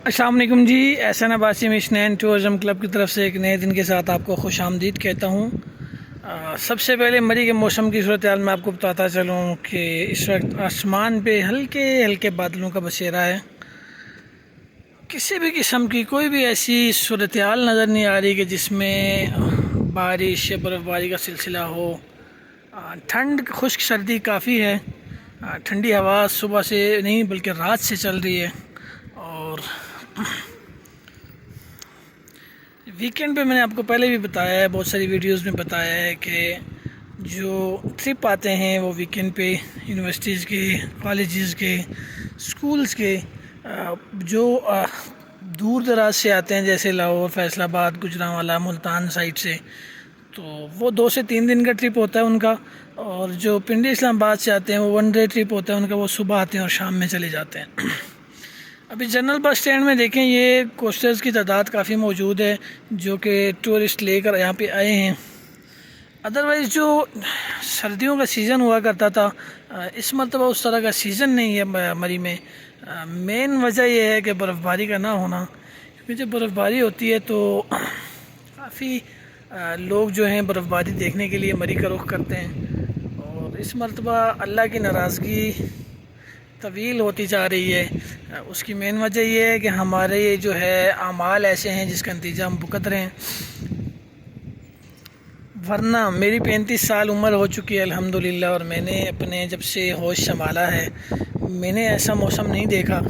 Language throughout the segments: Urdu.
السلام علیکم جی، احسان عباسی مشنین ٹورزم کلب کی طرف سے ایک نئے دن کے ساتھ آپ کو خوش آمدید کہتا ہوں۔ سب سے پہلے مری کے موسم کی صورتحال میں آپ کو بتاتا چلوں کہ اس وقت آسمان پہ ہلکے ہلکے بادلوں کا بسیرا ہے۔ کسی بھی قسم کی کوئی بھی ایسی صورتحال نظر نہیں آ رہی کہ جس میں بارش یا برف باری کا سلسلہ ہو۔ ٹھنڈ خشک سردی کافی ہے، ٹھنڈی ہوا صبح سے نہیں بلکہ رات سے چل رہی ہے۔ اور ویکنڈ پہ میں نے آپ کو پہلے بھی بتایا ہے، بہت ساری ویڈیوز میں بتایا ہے کہ جو ٹرپ آتے ہیں وہ ویکنڈ پہ یونیورسٹیز کے، کالجز کے، سکولز کے، جو دور دراز سے آتے ہیں جیسے لاہور، فیصل آباد، گجرانوالہ، ملتان سائڈ سے، تو وہ 2 سے 3 دن کا ٹرپ ہوتا ہے ان کا۔ اور جو پنڈی اسلام آباد سے آتے ہیں وہ 1 ڈے ٹرپ ہوتا ہے ان کا، وہ صبح آتے ہیں اور شام میں چلے جاتے ہیں۔ ابھی جنرل بس اسٹینڈ میں دیکھیں، یہ کوسٹرز کی تعداد کافی موجود ہے جو کہ ٹورسٹ لے کر یہاں پہ آئے ہیں۔ ادروائز جو سردیوں کا سیزن ہوا کرتا تھا، اس مرتبہ اس طرح کا سیزن نہیں ہے مری میں۔ مین وجہ یہ ہے کہ برف باری کا نہ ہونا، کیونکہ جب برف باری ہوتی ہے تو کافی لوگ جو ہیں برف باری دیکھنے کے لیے مری کا رخ کرتے ہیں۔ اور اس مرتبہ اللہ کی ناراضگی طویل ہوتی جا رہی ہے۔ اس کی مین وجہ یہ ہے کہ ہمارے جو ہے اعمال ایسے ہیں جس کا نتیجہ ہم بھگت رہے ہیں۔ ورنہ میری 35 سال عمر ہو چکی ہے الحمدللہ، اور میں نے اپنے جب سے ہوش سنبھالا ہے میں نے ایسا موسم نہیں دیکھا،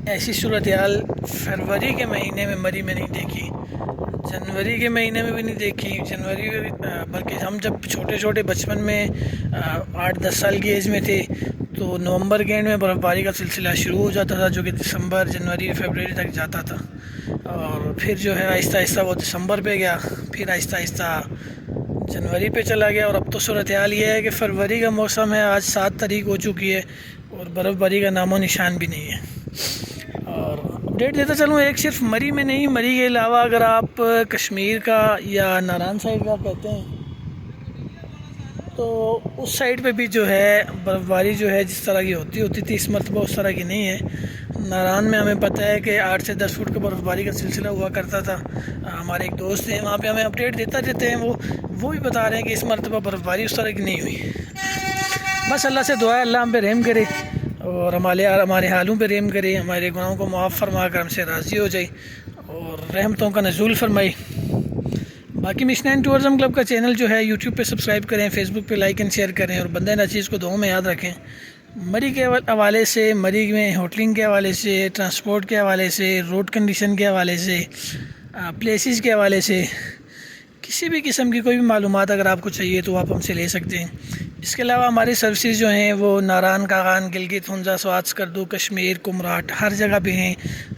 ایسی صورتحال فروری کے مہینے میں مری میں نہیں دیکھی، جنوری کے مہینے میں بھی نہیں دیکھی۔ بلکہ ہم جب چھوٹے چھوٹے بچپن میں 8-10 سال کی ایج میں تھے تو نومبر کے اینڈ میں برف باری کا سلسلہ شروع ہو جاتا تھا، جو کہ دسمبر، جنوری، فروری تک جاتا تھا۔ اور پھر جو ہے آہستہ آہستہ وہ دسمبر پہ گیا، پھر آہستہ آہستہ جنوری پہ چلا گیا، اور اب تو صورتحال یہ ہے کہ فروری کا موسم ہے، آج 7 تاریخ ہو چکی ہے اور برف باری کا نام و نشان بھی نہیں ہے۔ اور اپڈیٹ دیتا چلوں، ایک صرف مری میں نہیں، مری کے علاوہ اگر آپ کشمیر کا یا ناران سائڈ کا کہتے ہیں تو اس سائڈ پہ بھی جو ہے برف باری جو ہے جس طرح کی ہوتی تھی اس مرتبہ اس طرح کی نہیں ہے۔ ناران میں ہمیں پتہ ہے کہ 8 سے 10 فٹ کا برف باری کا سلسلہ ہوا کرتا تھا۔ ہمارے ایک دوست ہیں وہاں پہ، ہمیں اپڈیٹ دیتا رہتے ہیں، وہ بھی بتا رہے ہیں کہ اس مرتبہ برف باری اس طرح کی نہیں ہوئی۔ بس اللہ سے دعا ہے اللہ ہم پہ رحم کرے اور ہمارے حالوں پہ رحم کرے، ہمارے گناہوں کو معاف فرما کر ہم سے راضی ہو جائے اور رحمتوں کا نزول فرمائے۔ باقی مشنین ٹورزم کلب کا چینل جو ہے یوٹیوب پہ سبسکرائب کریں، فیس بک پہ لائک اینڈ شیئر کریں، اور بندہ نا چیز کو دعاؤں میں یاد رکھیں۔ مری کے حوالے سے، مری میں ہوٹلنگ کے حوالے سے، ٹرانسپورٹ کے حوالے سے، روڈ کنڈیشن کے حوالے سے، پلیسز کے حوالے سے، کسی بھی قسم کی کوئی بھی معلومات اگر آپ کو چاہیے تو آپ ہم سے لے سکتے ہیں۔ اس کے علاوہ ہماری سروسز جو ہیں وہ ناران، کاغان، گلگت، ہنزا، سوات، اسکردو، کشمیر، کمراٹ، ہر جگہ پہ ہیں،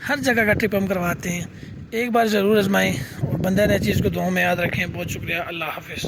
ہر جگہ کا ٹرپ ہم کرواتے ہیں۔ ایک بار ضرور آزمائیں اور بندہ نہ چیز کو دعاؤں میں یاد رکھیں۔ بہت شکریہ، اللہ حافظ۔